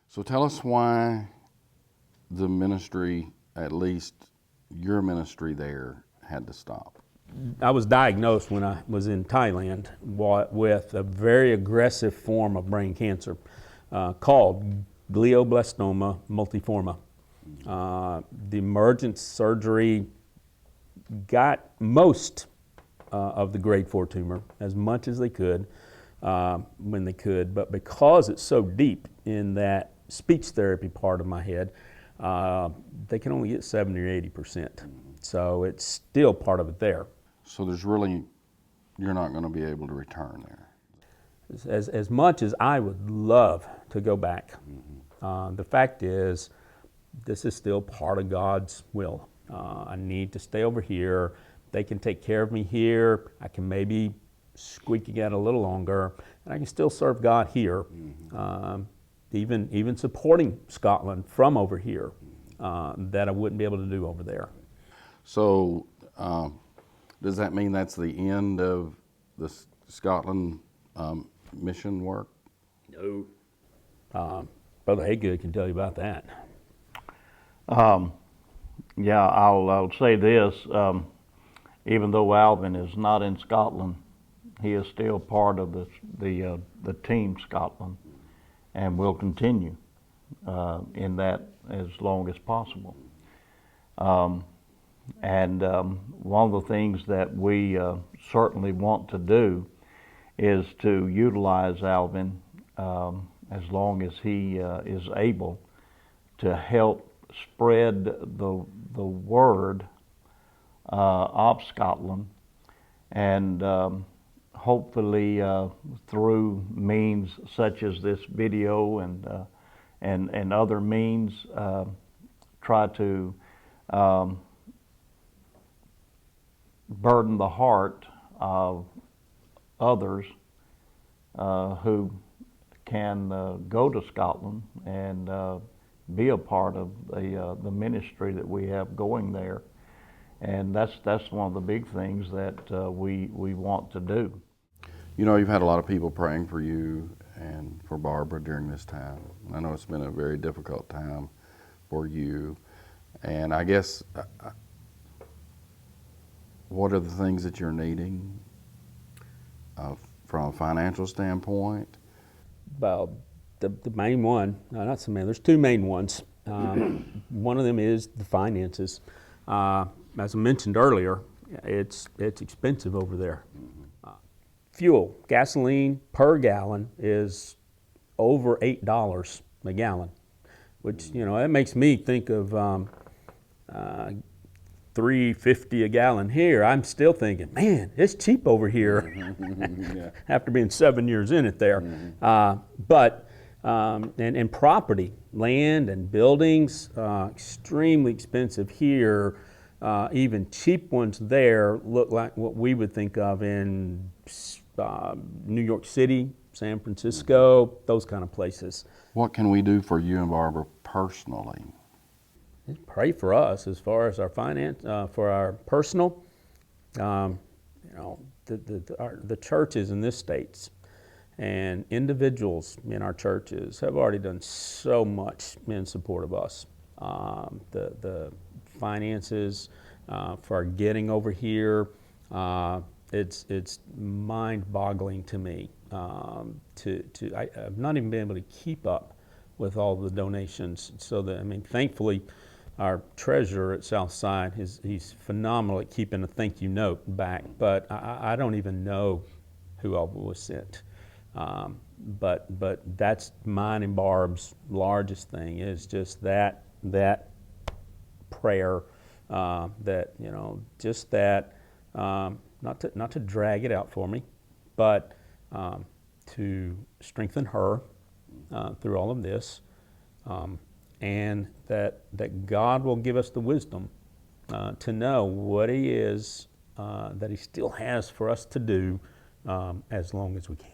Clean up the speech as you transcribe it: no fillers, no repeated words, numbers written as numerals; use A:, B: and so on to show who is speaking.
A: So tell us why the ministry, at least your ministry there, had to stop.
B: I was diagnosed when I was in Thailand with a very aggressive form of brain cancer called glioblastoma multiforme. The emergent surgery got most of the grade 4 tumor, as much as they could when they could, but because it's so deep in that speech therapy part of my head, they can only get 70 or 80%. So it's still part of it there.
A: So there's really, you're not going to be able to return there.
B: As much as I would love to go back, the fact is, this is still part of God's will. I need to stay over here. They can take care of me here. I can maybe squeak again a little longer, and I can still serve God here. Even supporting Scotland from over here, that I wouldn't be able to do over there.
A: So does that mean that's the end of the Scotland mission work?
B: No. Brother Haygood can tell you about that.
C: Yeah, I'll say this. Even though Alvin is not in Scotland, he is still part of the team Scotland, and will continue in that as long as possible. And one of the things that we certainly want to do is to utilize Alvin as long as he is able to help spread the word of Scotland, and hopefully through means such as this video and other means, try to burden the heart of others who can go to Scotland and be a part of the ministry that we have going there. And that's one of the big things that we want to do.
A: You know, you've had a lot of people praying for you and for Barbara during this time. I know it's been a very difficult time for you. And I guess, what are the things that you're needing from a financial standpoint?
B: Well, the main one, not so many, there's two main ones. One of them is the finances. As I mentioned earlier, it's expensive over there. Fuel, gasoline per gallon is over $8 a gallon, which, you know, that makes me think of $3.50 a gallon here. I'm still thinking, man, it's cheap over here.
A: Yeah.
B: After being 7 years in it there. And property, land and buildings, extremely expensive here. Even cheap ones there look like what we would think of in New York City, San Francisco, those kind of places.
A: What can we do for you and Barbara personally?
B: Pray for us as far as our finance, for our personal. You know, the churches in this state and individuals in our churches have already done so much in support of us. The finances for our getting over here, it's mind-boggling to me. I've not even been able to keep up with all the donations. So that, I mean, thankfully, our treasurer at Southside, he's phenomenal at keeping a thank you note back, but I don't even know who all was sent. But that's mine and Barb's largest thing, is just that prayer, that, you know, just that, not to drag it out for me, but to strengthen her through all of this, and that God will give us the wisdom to know what He is that He still has for us to do as long as we can.